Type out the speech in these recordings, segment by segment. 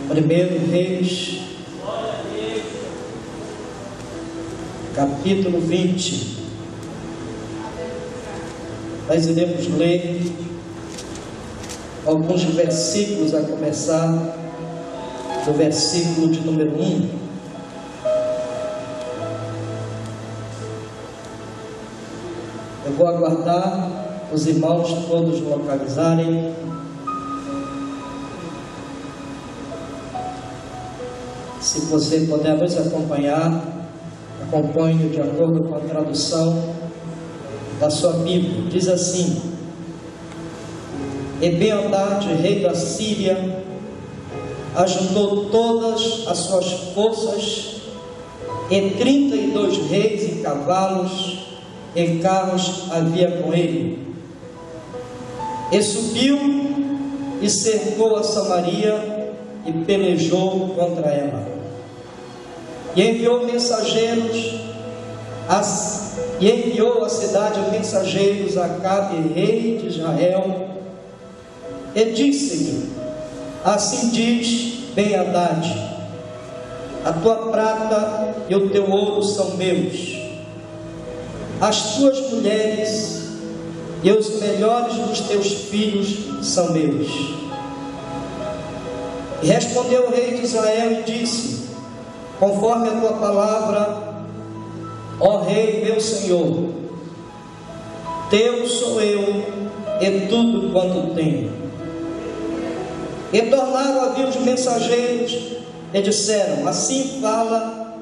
Primeiro Reis, capítulo 20. Nós iremos ler alguns versículos, a começar do versículo de número 1. Eu vou aguardar os irmãos todos localizarem. Se você puder nos acompanhar, acompanhe de acordo com a tradução da sua Bíblia. Diz assim: E Ben-Hadad, rei da Síria, ajuntou todas as suas forças, e 32 reis e cavalos e carros havia com ele. E subiu e cercou a Samaria e pelejou contra ela. E enviou à cidade mensageiros a Acabe, rei de Israel, e disse-lhe: Assim diz Ben-Hadad: a tua prata e o teu ouro são meus, as tuas mulheres e os melhores dos teus filhos são meus. E respondeu o rei de Israel e disse: Conforme a tua palavra, ó rei meu senhor, teu sou eu e tudo quanto tenho. E tornaram a vir os mensageiros e disseram: Assim fala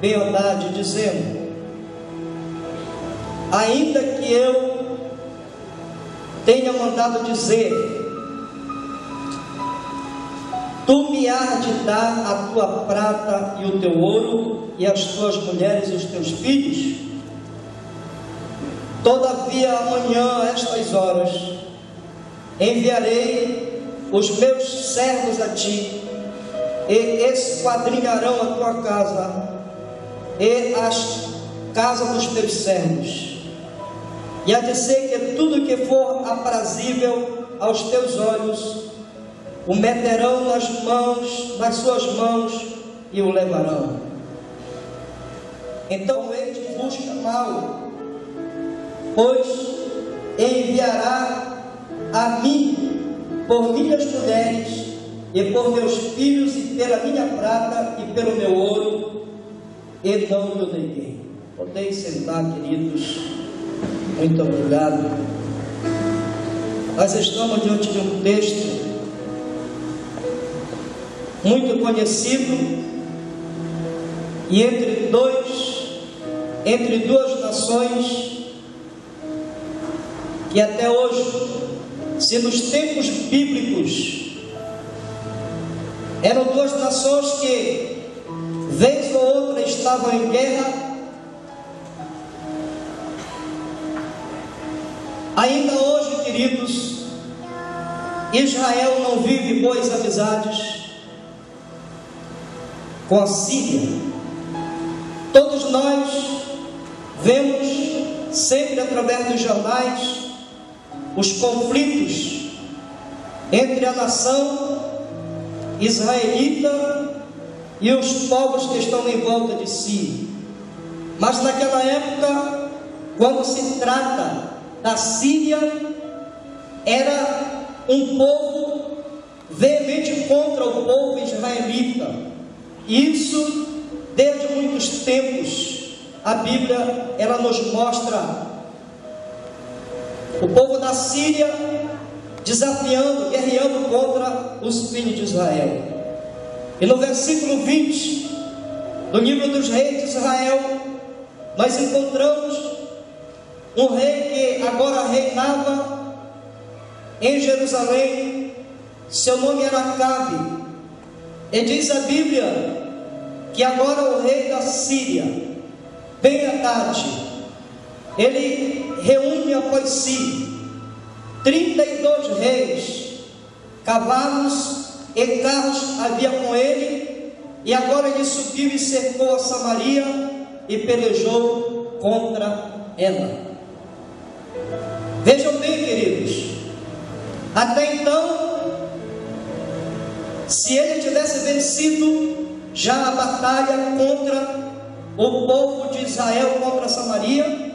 Ben-Hadad, dizendo: Ainda que eu tenha mandado dizer, tu me hás de dar a tua prata e o teu ouro, e as tuas mulheres e os teus filhos, todavia amanhã, a estas horas, enviarei os meus servos a ti, e esquadrinharão a tua casa, e as casas dos teus servos, e há de ser que tudo que for aprazível aos teus olhos, o meterão nas suas mãos e o levarão. Então ele te busca mal, pois enviará a mim por minhas mulheres e por meus filhos, e pela minha prata e pelo meu ouro, e não lhe neguei. Podem sentar, queridos. Muito obrigado. Nós estamos diante de um texto muito conhecido, e entre duas nações que até hoje, se nos tempos bíblicos eram duas nações que vez ou outra estavam em guerra, ainda hoje, queridos, Israel não vive boas amizades com a Síria. Todos nós vemos sempre através dos jornais os conflitos entre a nação israelita e os povos que estão em volta de si. Mas naquela época, quando se trata da Síria, era um povo veemente contra o povo israelita. Isso desde muitos tempos. A Bíblia, ela nos mostra o povo da Síria desafiando, guerreando contra os filhos de Israel. E no versículo 20 do livro dos reis de Israel, nós encontramos um rei que agora reinava em Jerusalém. Seu nome era Acabe. E diz a Bíblia que agora o rei da Síria, Ben-Hadad, ele reúne após si 32 reis, cavalos e carros havia com ele, e agora ele subiu e cercou a Samaria e pelejou contra ela. Vejam bem, queridos, até então se ele tivesse vencido já a batalha contra o povo de Israel, contra Samaria,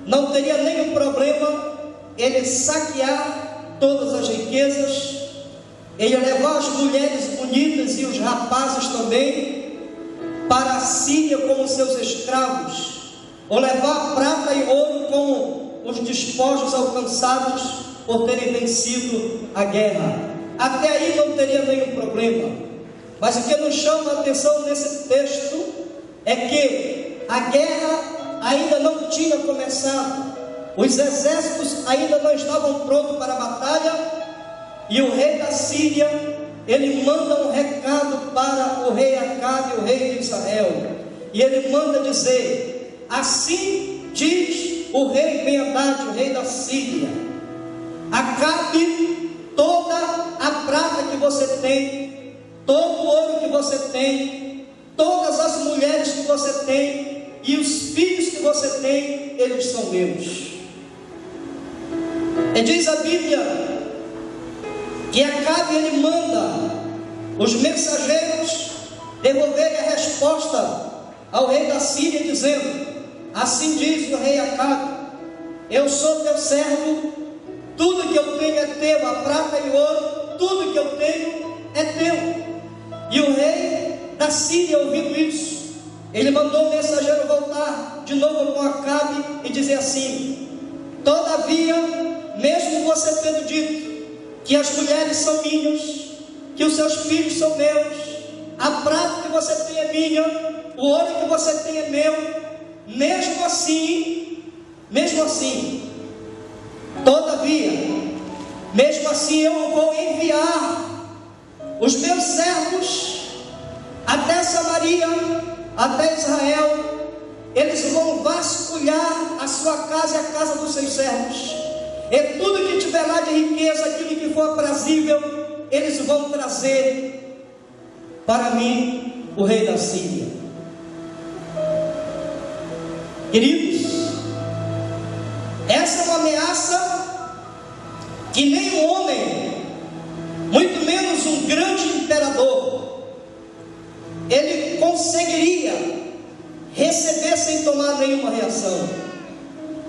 não teria nenhum problema ele saquear todas as riquezas, ele levar as mulheres bonitas e os rapazes também para a Síria como seus escravos, ou levar prata e ouro como os despojos alcançados por terem vencido a guerra. Até aí não teria nenhum problema. Mas o que nos chama a atenção nesse texto é que a guerra ainda não tinha começado, os exércitos ainda não estavam prontos para a batalha, e o rei da Síria, ele manda um recado para o rei Acabe, o rei de Israel, e ele manda dizer: assim diz o rei Ben-Hadad, o rei da Síria: Acabe, toda a prata que você tem, todo o ouro que você tem, todas as mulheres que você tem e os filhos que você tem, eles são meus. E diz a Bíblia que Acabe, ele manda os mensageiros devolverem a resposta ao rei da Síria, dizendo: assim diz o rei Acabe, eu sou teu servo, tudo que eu tenho é teu, a prata e o ouro, tudo que eu tenho é teu. E o rei da Síria, ouvindo isso, ele mandou o mensageiro voltar de novo com Acabe e dizer assim: todavia, mesmo você tendo dito que as mulheres são minhas, que os seus filhos são meus, a prata que você tem é minha, o ouro que você tem é meu, mesmo assim, todavia, mesmo assim eu vou enviar os meus servos até Samaria, até Israel. Eles vão vasculhar a sua casa e a casa dos seus servos, e tudo que tiver lá de riqueza, aquilo que for aprazível, eles vão trazer para mim, o rei da Síria. Queridos, essa é uma ameaça que nenhum homem, muito menos um grande imperador, ele conseguiria receber sem tomar nenhuma reação.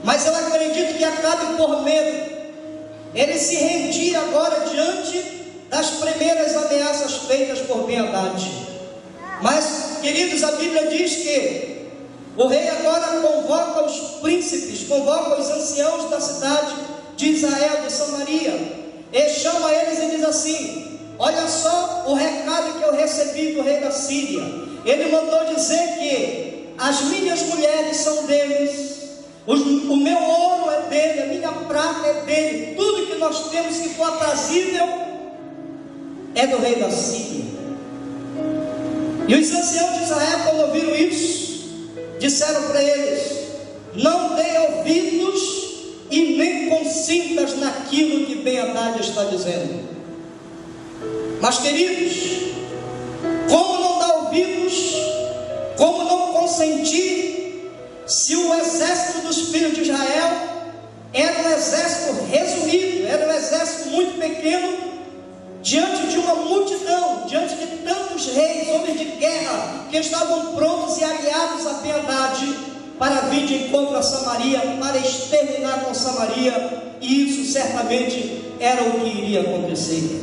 Mas eu acredito que Acabe, por medo, ele se rendia agora diante das primeiras ameaças feitas por Ben-Hadad. Mas, queridos, a Bíblia diz que o rei agora convoca os príncipes, convoca os anciãos da cidade de Israel, de Samaria, e chama eles e diz assim: olha só o recado que eu recebi do rei da Síria. Ele mandou dizer que as minhas mulheres são deles, o meu ouro é dele, a minha prata é dele, tudo que nós temos que for aprazível é do rei da Síria. E os anciãos de Israel, quando ouviram isso, disseram para eles: não dê ouvidos e nem consintas naquilo que Ben-Hadad está dizendo. Mas, queridos, como não dar ouvidos, como não consentir, se o exército dos filhos de Israel era um exército resumido, era um exército muito pequeno, diante de uma multidão, diante de tantos reis, homens de guerra, que estavam prontos e aliados a Ben-Hadad para vir de encontro a Samaria, para exterminar com Samaria, e isso certamente era o que iria acontecer.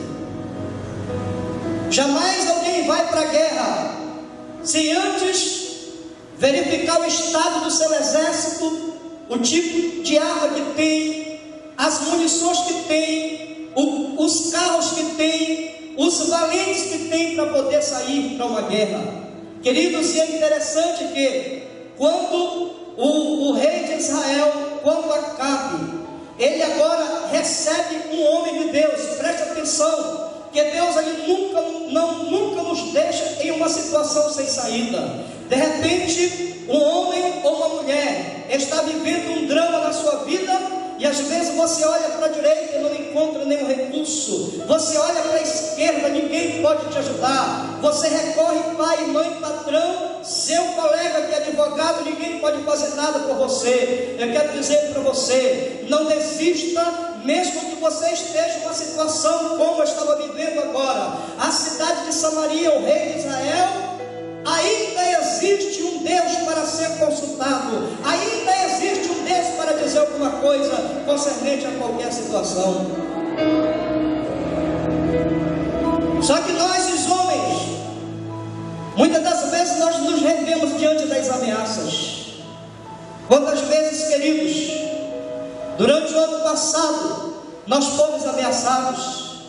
Jamais alguém vai para a guerra sem antes verificar o estado do seu exército, o tipo de arma que tem, as munições que tem, os carros que tem, os valentes que tem para poder sair para uma guerra. Queridos, e é interessante que quando o rei de Israel, quando Acabe, ele agora recebe um homem de Deus, preste atenção, que Deus ele nunca nos deixa em uma situação sem saída. De repente, um homem ou uma mulher está vivendo um drama na sua vida, e às vezes você olha para a direita e não encontra nenhum recurso, você olha para a esquerda, ninguém pode te ajudar, você recorre pai, mãe, patrão, seu colega que é advogado, ninguém pode fazer nada por você. Eu quero dizer para você, não desista, mesmo que você esteja em uma situação como eu estava vivendo agora. A cidade de Samaria, o rei de Israel, ainda existe um Deus para ser consultado, ainda existe um Deus para dizer alguma coisa concernente a qualquer situação. Só que nós, os homens, muitas das vezes nós nos rendemos diante das ameaças. Quantas vezes, queridos, durante o ano passado, nós fomos ameaçados.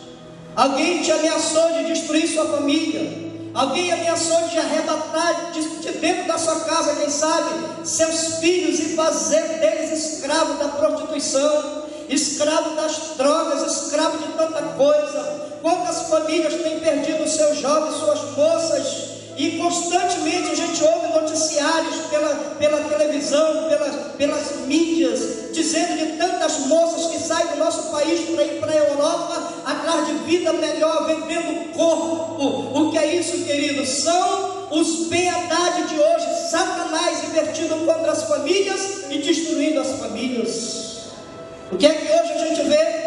Alguém te ameaçou de destruir sua família. Alguém ameaçou de arrebatar de dentro da sua casa, quem sabe, seus filhos e fazer deles escravos da prostituição, escravo das drogas, escravo de tanta coisa. Quantas famílias têm perdido seus jovens, suas moças, e constantemente a gente ouve noticiários pela televisão, pelas mídias, dizendo de tantas moças que saem do nosso país para ir para a Europa, atrás de vida melhor, vendendo corpo. O que é isso, queridos? São os bem-haddad de hoje, Satanás invertido contra as famílias e destruindo as famílias. O que é que hoje a gente vê?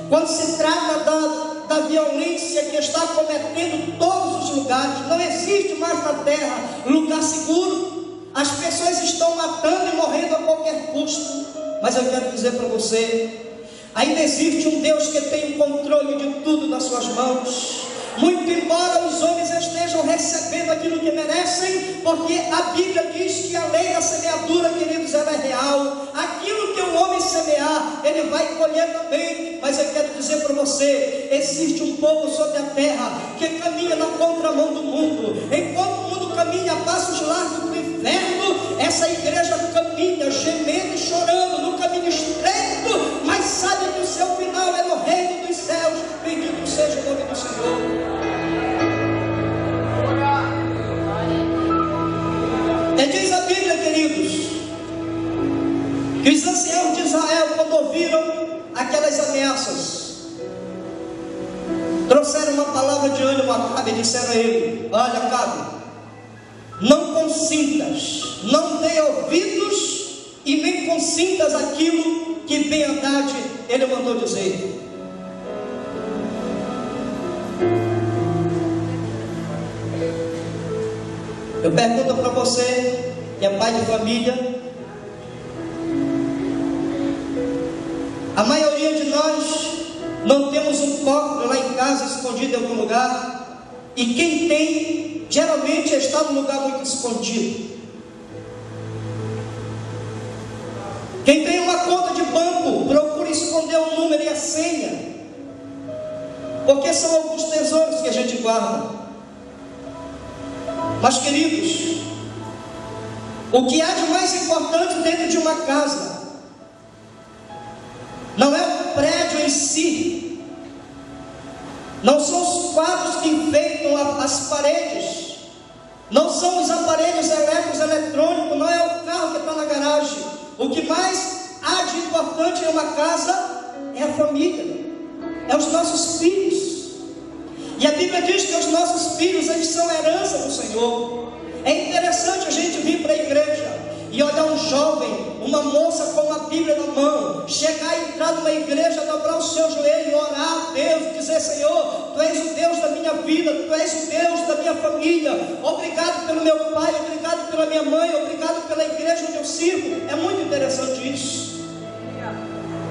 Quando se trata da violência que está cometendo todos os lugares, não existe mais na terra lugar seguro. As pessoas estão matando e morrendo a qualquer custo. Mas eu quero dizer para você, ainda existe um Deus que tem o controle de tudo nas suas mãos. Muito embora os homens estejam recebendo aquilo que merecem, porque a Bíblia diz que a lei da semeadura, queridos, ela é real. Aquilo que o homem semear, ele vai colher também. Mas eu quero dizer para você, existe um povo sobre a terra que caminha na contramão do mundo. Enquanto o mundo caminha a passos largos do inferno, essa igreja caminha gemendo e chorando no caminho estreito, mas sabe que o seu final é no reino dos céus. Bendito seja o nome do Senhor. Diz a Bíblia, queridos, que os anciãos de Israel, quando ouviram aquelas ameaças, trouxeram uma palavra de ânimo a Acabe e disseram a ele: olha, Acabe, não consintas, não dê ouvidos e nem consintas aquilo que bem-haddad ele mandou dizer. Eu pergunto para você, que é pai de família, a maioria de nós não temos um copo lá em casa escondido em algum lugar, e quem tem, geralmente está num lugar muito escondido. Quem tem uma conta de banco, procura esconder o número e a senha, porque são alguns tesouros que a gente guarda. Mas, queridos, o que há de mais importante dentro de uma casa não é o prédio em si, não são os quadros que enfeitam as paredes, não são os aparelhos elétricos, eletrônicos, não é o carro que está na garagem. O que mais há de importante em uma casa é a família, é os nossos filhos. E a Bíblia diz que os nossos filhos, eles são herança do Senhor. É interessante a gente vir para a igreja e olhar um jovem, uma moça com a Bíblia na mão, chegar e entrar numa igreja, dobrar o seu joelho e orar a Deus, dizer: Senhor, Tu és o Deus da minha vida, Tu és o Deus da minha família, obrigado pelo meu pai, obrigado pela minha mãe, obrigado pela igreja onde eu sirvo. É muito interessante isso.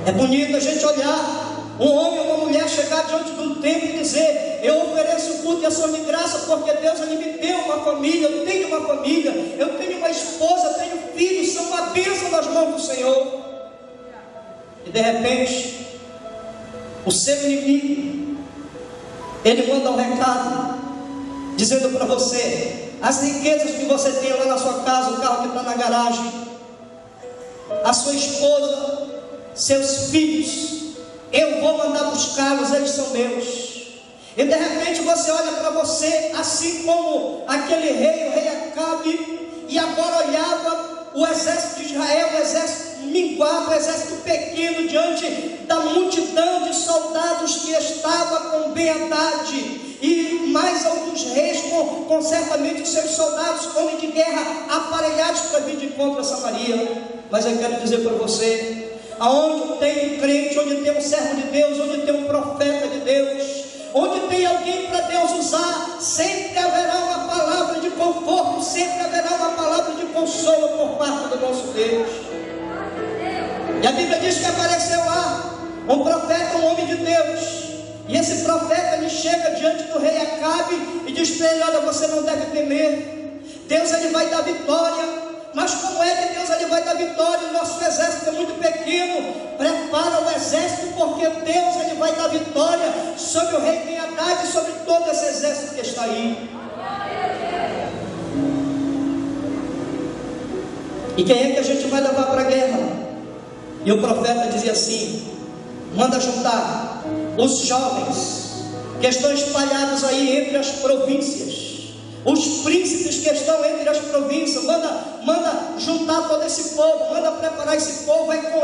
É bonito a gente olhar um homem ou uma mulher chegar diante de um templo e dizer: eu ofereço o culto e ação de graça, porque Deus ele me deu uma família, eu tenho uma família, eu tenho uma esposa, eu tenho filhos, são uma bênção nas mãos do Senhor. E de repente, o seu inimigo, ele manda um recado, dizendo para você: as riquezas que você tem lá na sua casa, o carro que está na garagem, a sua esposa, seus filhos, eu vou mandar buscá-los, eles são meus. E de repente você olha para você, assim como aquele rei, o rei Acabe, e agora olhava o exército de Israel, o exército minguado, o exército pequeno, diante da multidão de soldados que estava com bem-haddad, e mais alguns reis com certamente os seus soldados, homens de guerra, aparelhados para contra Samaria, mas eu quero dizer para você, aonde tem um crente, onde tem um servo de Deus, onde tem um profeta de Deus, onde tem alguém para Deus usar, sempre haverá uma palavra de conforto, sempre haverá uma palavra de consolo por parte do nosso Deus. E a Bíblia diz que apareceu lá um profeta, um homem de Deus, e esse profeta ele chega diante do rei Acabe e diz para ele: olha, você não deve temer, Deus ele vai dar vitória. Mas como é que Deus ele vai dar vitória? O nosso exército é muito pequeno. Prepara o exército, porque Deus ele vai dar vitória sobre o rei Ben-Hadad e sobre todo esse exército que está aí. E quem é que a gente vai levar para a guerra? E o profeta dizia assim: manda juntar os jovens que estão espalhados aí entre as províncias, os príncipes que estão entre as províncias, manda juntar todo esse povo, manda preparar esse povo, é com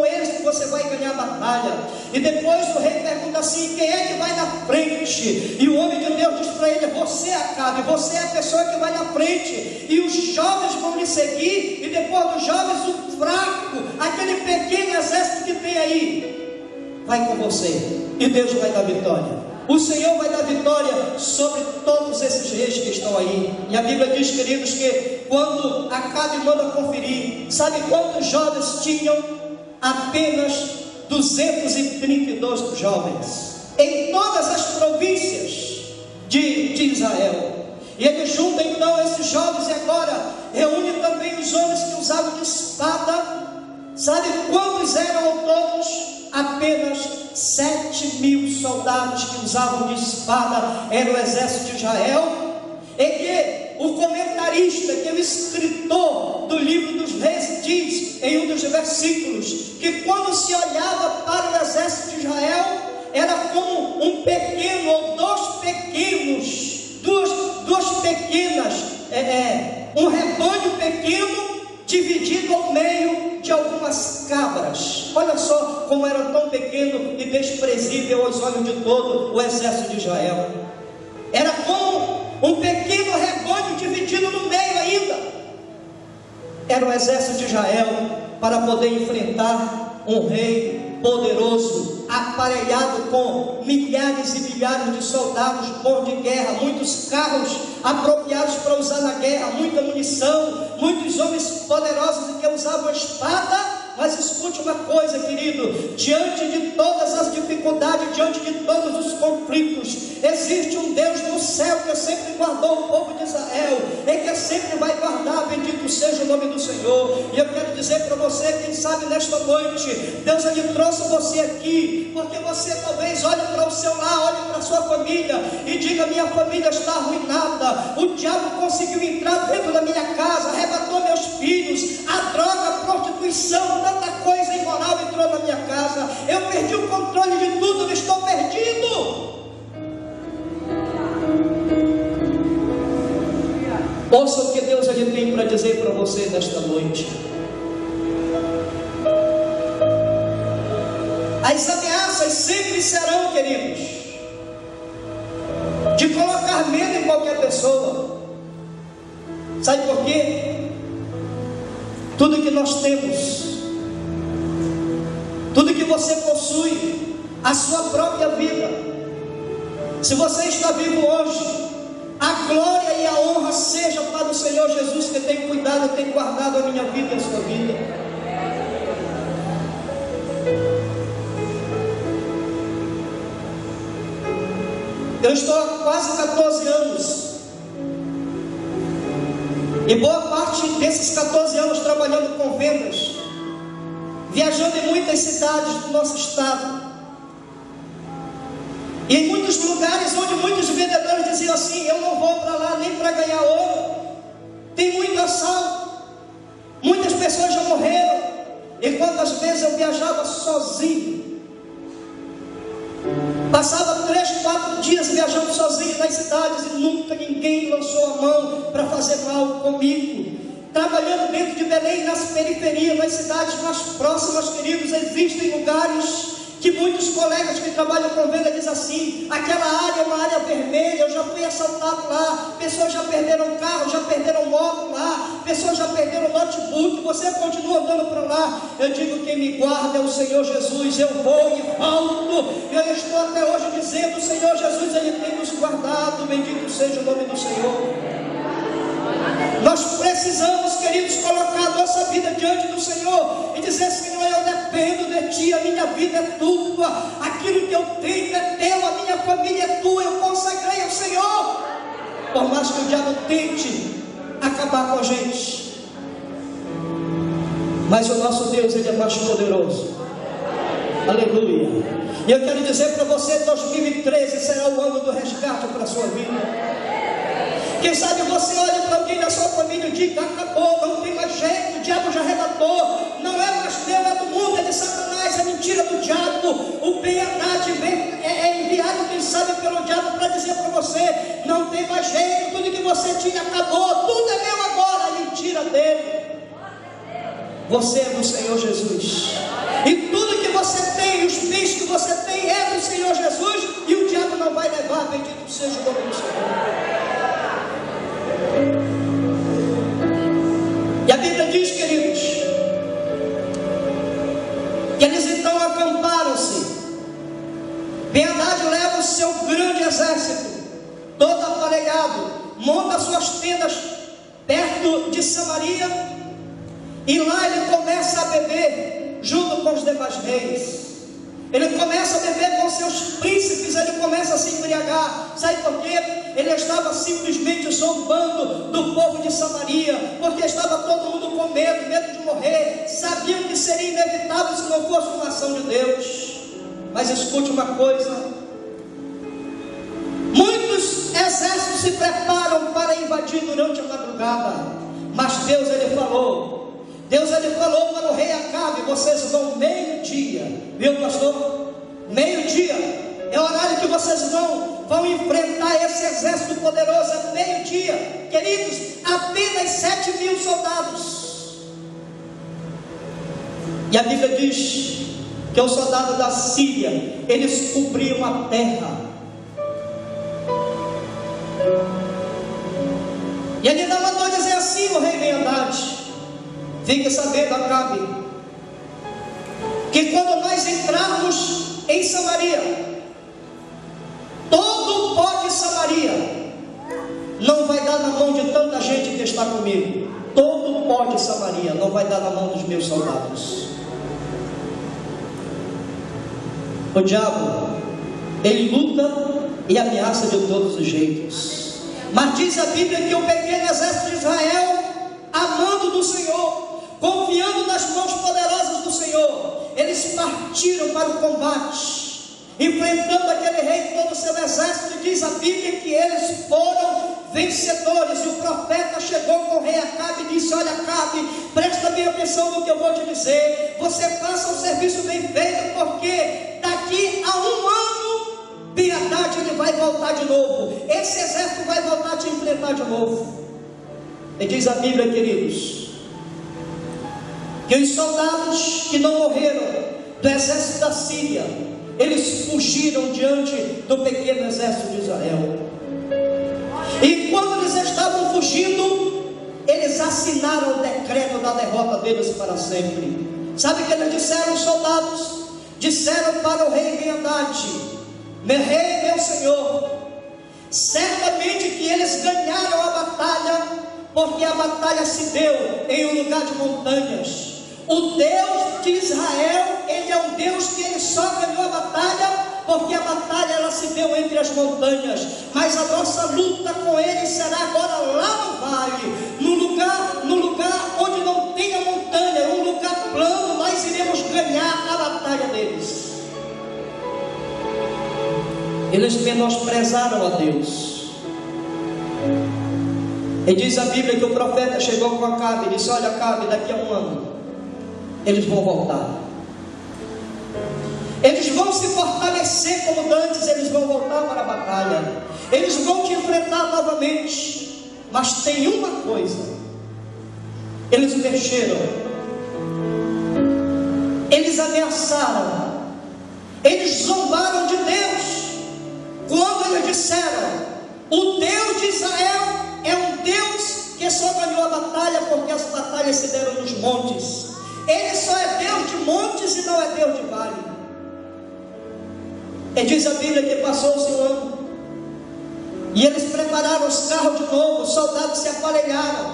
eles que você vai ganhar a batalha. E depois o rei pergunta assim: quem é que vai na frente? E o homem de Deus diz para ele: você, Acabe, você é a pessoa que vai na frente, e os jovens vão lhe seguir, e depois dos jovens o fraco, aquele pequeno exército que tem aí, vai com você, e Deus vai dar vitória. O Senhor vai dar vitória sobre todos esses reis que estão aí. E a Bíblia diz, queridos, que quando Acabe manda conferir, sabe quantos jovens tinham? Apenas 232 jovens em todas as províncias de Israel. E ele junta então esses jovens e agora reúne também os homens que usavam de espada. Sabe quantos eram ao todos? Apenas 7.000 soldados que usavam de espada era o exército de Israel. E que o comentarista, que é o escritor do livro dos Reis, diz em um dos versículos que quando se olhava para o exército de Israel, era como um pequeno ou duas pequenas, um rebanho pequeno dividido ao meio de algumas cabras. Olha só como era tão pequeno e desprezível aos olhos de todo o exército de Israel. Era como um pequeno rebanho dividido no meio ainda. Era o exército de Israel para poder enfrentar um rei poderoso, aparelhado com milhares e milhares de soldados bons de guerra, muitos carros apropriados para usar na guerra, muita munição, muitos homens poderosos que usavam a espada. Mas escute uma coisa, querido: diante de todas as dificuldades, diante de todos os conflitos, existe um Deus no céu que sempre guardou o povo de Israel e que sempre vai guardar. Bendito seja o nome do Senhor. E eu quero dizer para você, quem sabe nesta noite Deus ele trouxe você aqui porque você talvez olhe para o seu lar, olhe para a sua família e diga: minha família está arruinada, o diabo conseguiu entrar dentro da minha casa, arrebatou meus filhos, a droga, a prostituição, tanta coisa imoral entrou na minha casa, eu perdi o controle de tudo, eu estou perdido. Ouça o que Deus ele tem para dizer para você nesta noite. As ameaças sempre serão, queridos, de colocar medo em qualquer pessoa. Sabe por quê? Tudo que nós temos, tudo que você possui, a sua própria vida, se você está vivo hoje, a glória e a honra seja para o Senhor Jesus, que tem cuidado, tem guardado a minha vida e a sua vida. Eu estou há quase 14 anos, e boa parte desses 14 anos trabalhando com vendas, viajando em muitas cidades do nosso estado, e em muitos lugares onde muitos vendedores diziam assim: eu não vou para lá nem para ganhar ouro, tem muito assalto, muitas pessoas já morreram. E quantas vezes eu viajava sozinho, passava 3, 4 dias viajando sozinho nas cidades e nunca ninguém lançou a mão para fazer mal comigo. Trabalhando dentro de Belém, nas periferias, nas cidades mais próximas, queridos, existem lugares que muitos colegas que trabalham com venda dizem assim: aquela área é uma área vermelha, eu já fui assaltado lá, pessoas já perderam carro, já perderam moto lá, pessoas já perderam notebook, você continua andando para lá. Eu digo: quem me guarda é o Senhor Jesus. Eu vou e volto, e eu estou até hoje dizendo: o Senhor Jesus, Ele tem nos guardado, bendito seja o nome do Senhor. Nós precisamos, queridos, colocar a nossa vida diante do Senhor e dizer: Senhor, eu dependo de Ti, a minha vida é Tua, aquilo que eu tenho é Teu, a minha família é Tua, eu consagrei ao Senhor. Por mais que o diabo tente acabar com a gente, mas o nosso Deus, Ele é mais poderoso. Aleluia. E eu quero dizer para você: 2013 será o ano do resgate para a sua vida. Quem sabe você olha para alguém da sua família e diga: acabou, não tem mais jeito, o diabo já arrebatou, não é mais teu, é do mundo, é de Satanás, é mentira do diabo. O Ben-Hadad é enviado, quem sabe, pelo diabo para dizer para você: não tem mais jeito, tudo que você tinha acabou, tudo é meu agora. É mentira dele. Você é do Senhor Jesus, e tudo que você tem, os bens que você tem, é do Senhor Jesus, e o diabo não vai levar. Bendito seja o nome do Senhor. E a Bíblia diz, queridos, que eles então acamparam-se. Ben-Hadad leva o seu grande exército, todo aparelhado, monta suas tendas perto de Samaria, e lá ele começa a beber junto com os demais reis. Ele começa a beber com seus príncipes, ele começa a se embriagar. Sabe por quê? Ele estava simplesmente zombando do povo de Samaria, porque estava todo mundo com medo de morrer, sabiam que seria inevitável se não fosse uma ação de Deus. Mas escute uma coisa: muitos exércitos se preparam para invadir durante a madrugada, mas Deus ele falou para o rei Acabe: vocês vão meio-dia, viu, pastor? Meio-dia é o horário que vocês vão enfrentar esse exército poderoso. É meio-dia, queridos, apenas 7.000 soldados. E a Bíblia diz que os soldados da Síria, eles cobriam a terra. E ele ainda mandou dizer assim: o rei Ben-Hadad: fique sabendo, Acabe, que quando nós entrarmos em Samaria, todo o pó de Samaria não vai dar na mão de tanta gente que está comigo. Todo o pó de Samaria não vai dar na mão dos meus soldados. O diabo, ele luta e ameaça de todos os jeitos, mas diz a Bíblia que o pequeno exército de Israel, amando do Senhor, confiando nas mãos poderosas do Senhor, eles partiram para o combate, enfrentando aquele rei e todo o seu exército. E diz a Bíblia que eles foram vencedores. E o profeta chegou com o rei Acabe e disse: olha, Acabe, presta bem atenção no que eu vou te dizer, você faça um serviço bem feito, porque daqui a um ano Ben-Hadad ele vai voltar de novo, esse exército vai voltar a te enfrentar de novo. E diz a Bíblia, queridos, que os soldados que não morreram do exército da Síria, eles fugiram diante do pequeno exército de Israel. E quando eles estavam fugindo, eles assinaram o decreto da derrota deles para sempre. Sabe o que eles disseram, os soldados? Disseram para o rei Ben-Hadad: meu rei, meu senhor, certamente que eles ganharam a batalha, porque a batalha se deu em um lugar de montanhas. O Deus de Israel, Ele é um Deus que Ele só ganhou a batalha, porque a batalha ela se deu entre as montanhas. Mas a nossa luta com Ele será agora lá no vale, no lugar onde não tem a montanha, um lugar plano. Nós iremos ganhar a batalha deles. Eles menosprezaram a Deus. E diz a Bíblia que o profeta chegou com Acabe e disse: olha, Acabe, daqui a um ano eles vão voltar, eles vão se fortalecer como dantes, eles vão voltar para a batalha, eles vão te enfrentar novamente. Mas tem uma coisa: eles mexeram, eles ameaçaram, Eles zombaram de Deus quando eles disseram: o Deus de Israel é um Deus que só ganhou a batalha porque as batalhas se deram nos montes. Ele só é Deus de montes e não é Deus de vale. E diz a Bíblia que passou-se um ano e eles prepararam os carros de novo, os soldados se aparelharam,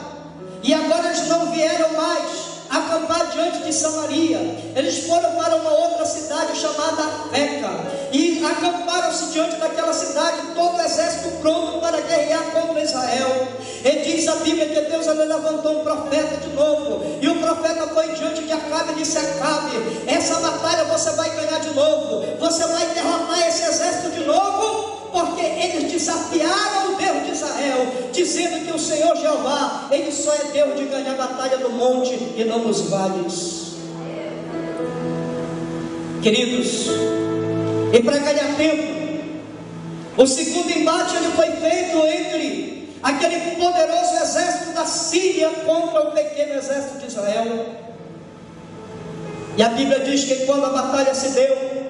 e agora eles não vieram mais acampar diante de Samaria. Eles foram para uma outra cidade chamada Afeca, e acamparam-se diante daquela cidade, todo o exército pronto para guerrear contra Israel. E diz a Bíblia que Deus levantou um profeta de novo, e o profeta foi diante de Acabe e disse: Acabe, essa batalha você vai ganhar de novo, você vai derrotar esse exército de novo, porque eles desafiaram o Deus de Israel, dizendo que o Senhor Jeová, Ele só é Deus de ganhar a batalha no monte e não nos vales. Queridos, e para ganhar tempo, o segundo embate ele foi feito entre aquele poderoso exército da Síria contra o pequeno exército de Israel. E a Bíblia diz que quando a batalha se deu,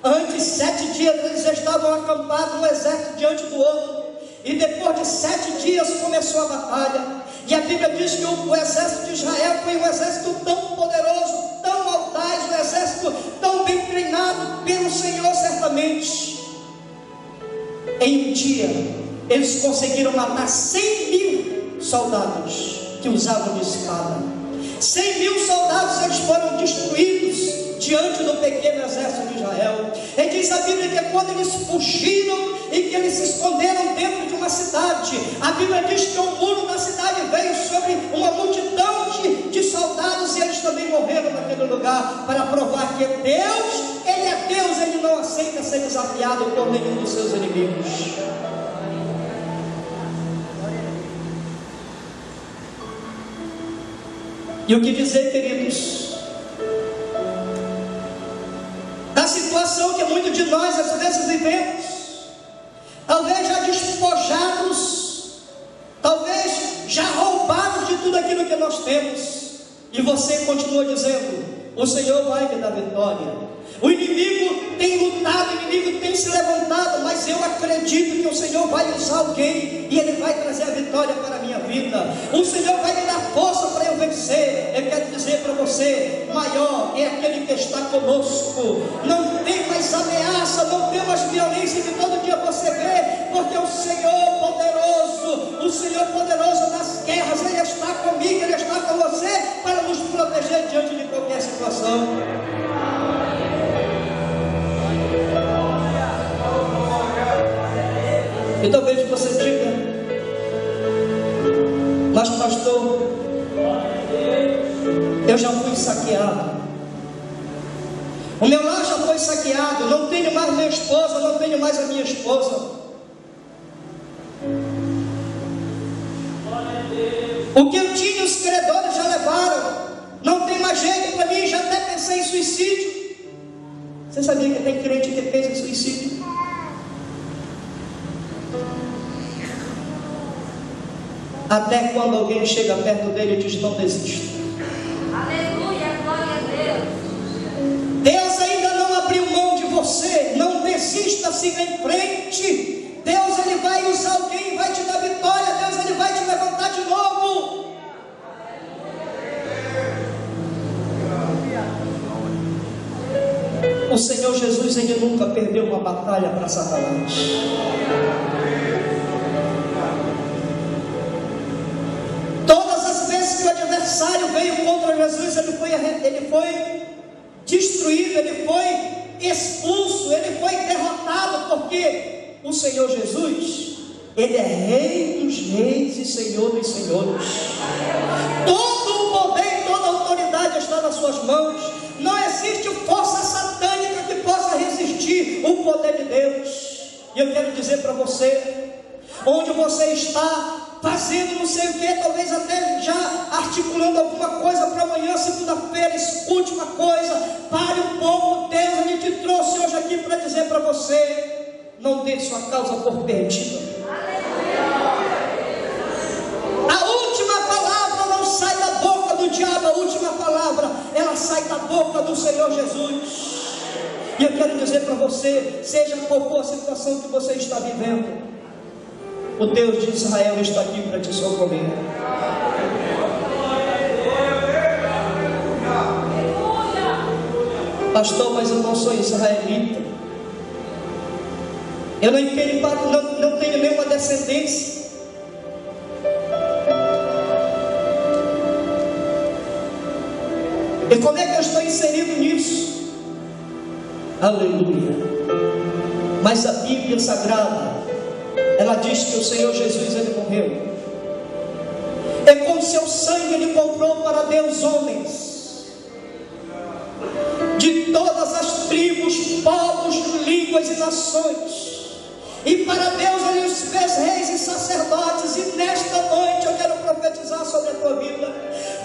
antes 7 dias eles estavam acampados, um exército diante do outro, e depois de 7 dias começou a batalha. E a Bíblia diz que o exército de Israel foi um exército tão poderoso, tão audaz, um exército tão bem treinado pelo Senhor certamente. Em um dia eles conseguiram matar 100.000 soldados que usavam de espada. 100.000 soldados eles foram destruídos diante do pequeno exército de Israel. E diz a Bíblia que quando eles fugiram e que eles se esconderam dentro de uma cidade, a Bíblia diz que o muro da cidade veio sobre uma multidão de soldados, e eles também morreram naquele lugar, para provar que Deus, Ele é Deus, Ele não aceita ser desafiado por nenhum dos seus inimigos. E o que dizer, queridos, da situação que muitos de nós às vezes vivemos, talvez já despojados, talvez já roubados de tudo aquilo que nós temos, e você continua dizendo: o Senhor vai me dar vitória. O inimigo tem lutado, o inimigo tem se levantado, mas eu acredito que o Senhor vai usar alguém e Ele vai trazer a vitória para a minha vida. O Senhor vai me dar força para eu vencer. Eu quero dizer para você: maior é aquele que está conosco. Não tem mais ameaça, não tem mais violência que todo dia você vê, porque o Senhor poderoso nas guerras, Ele está comigo, Ele está com você, para nos proteger diante de qualquer situação. E talvez você diga: mas pastor, eu já fui saqueado, o meu lar já foi saqueado, não tenho mais minha esposa, não tenho mais a minha esposa, o que eu tinha os credores já levaram, não tem mais jeito para mim, já até pensei em suicídio. Você sabia que tem crente que pensa em suicídio? Até quando alguém chega perto dele e diz: não desista. Aleluia, glória a Deus. Deus ainda não abriu mão de você. Não desista, siga em frente. Deus, Ele vai usar alguém, vai te dar vitória. Deus, Ele vai te levantar de novo. O Senhor Jesus, Ele nunca perdeu uma batalha para Satanás. Que o adversário veio contra Jesus, ele foi destruído, ele foi expulso, ele foi derrotado, porque o Senhor Jesus, Ele é Rei dos reis e Senhor dos senhores. Todo o poder, toda a autoridade está nas suas mãos. Não existe força satânica que possa resistir o poder de Deus. E eu quero dizer para você, onde você está fazendo não sei o que, talvez até já articulando alguma coisa para amanhã, segunda-feira, escute uma coisa, pare um pouco. Deus, Ele te trouxe hoje aqui para dizer para você: não dê sua causa por perdida. A última palavra não sai da boca do diabo, a última palavra ela sai da boca do Senhor Jesus. E eu quero dizer para você, seja qual for a situação que você está vivendo, o Deus de Israel está aqui para te socorrer. Pastor, mas eu não sou israelita, eu não tenho nenhuma descendência. E como é que eu estou inserido nisso? Aleluia. Mas a Bíblia Sagrada, ela diz que o Senhor Jesus, ele morreu, e com seu sangue ele comprou para Deus homens de todas as tribos, povos, línguas e nações. E para Deus ele os fez reis e sacerdotes. E nesta noite eu quero profetizar sobre a tua vida.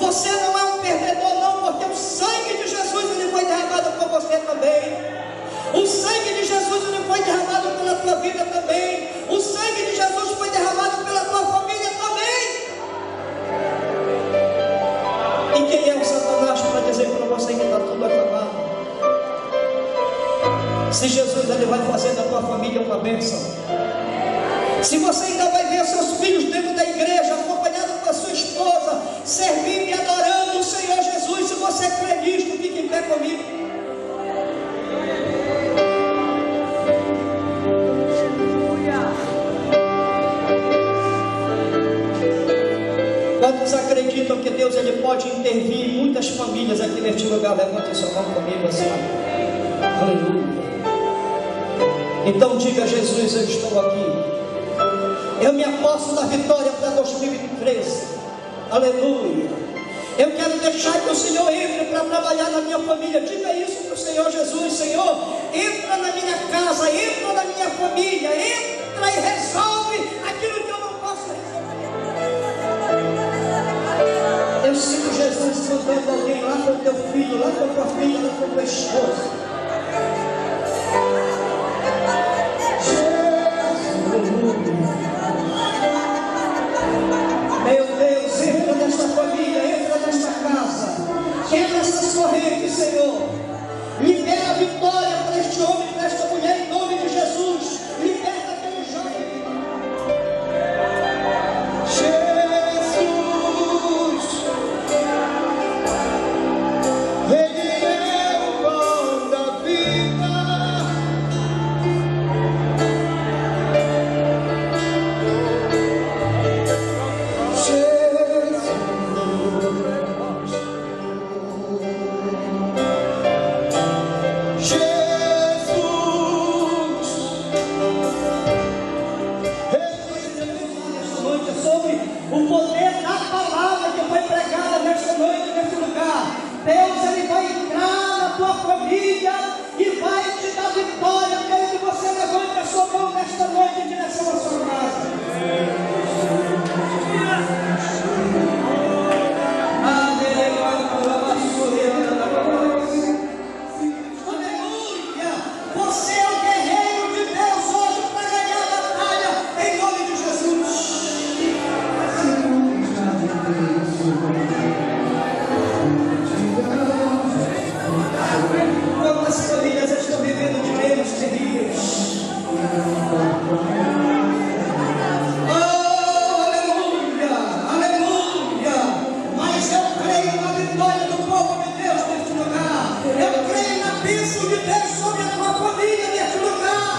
Você não é um perdedor não, porque o sangue de Jesus ele foi derramado por você também. O sangue de Jesus ele foi derramado pela tua vida também. O sangue de Jesus foi derramado pela tua família também. E quem é o Satanás para dizer para você que está tudo acabado? Se Jesus ele vai fazer da tua família uma bênção, se você ainda vai ver seus filhos dentro da igreja, acompanhado com a sua esposa, servindo e adorando o Senhor Jesus, se você crê nisto, fique em pé comigo. Quantos acreditam que Deus ele pode intervir em muitas famílias aqui neste lugar? Levante sua mão comigo assim. Aleluia. Então diga: Jesus, eu estou aqui, eu me aposto da vitória para 2013, aleluia. Eu quero deixar que o Senhor entre para trabalhar na minha família. Diga isso para o Senhor Jesus: Senhor, entra na minha casa, entra na minha família, entra e resolve aquilo que eu não posso resolver. Eu sinto Jesus mandando alguém lá para o teu filho, lá para a tua filha, lá para o teu esposo. Meu Deus, entra nesta família, entra nesta casa, quebra essas correntes, Senhor. Libera a vitória para este homem, para esta mulher, em nome de Jesus. Liberta aquele jovem. Jesus, ele é o pão da vida. O poder da palavra que foi pregada nesta noite, neste lugar. Deus ele vai entrar na tua família e vai te dar vitória. Eu quero que você levante a sua mão nesta noite em direção à sua casa. Aleluia! Você é o guerreiro de Deus hoje para ganhar a batalha em nome de Jesus. Quantas famílias estão vivendo de medos terríveis? Oh, aleluia, aleluia. Mas eu creio na vitória do povo de Deus neste lugar. Eu creio na bênção de Deus sobre a tua família neste lugar.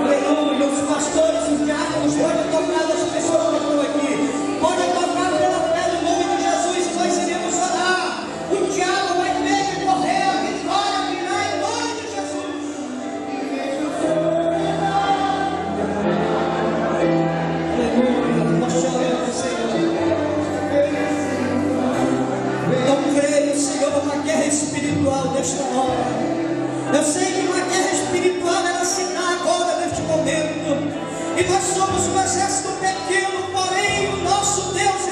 Aleluia. Os pastores, os diáconos podem tocar as pessoas que estão aqui. Podem tocar pela fé no nome de Jesus e nós iremos orar. O diabo vai ter que correr, a vitória virá em nome de Jesus. Aleluia. Nós choramos, Senhor. Eu creio, Senhor, uma guerra espiritual nesta hora. Eu sei que uma guerra espiritual ela se dá agora neste momento. E nós somos um exército pequeno, porém o nosso Deus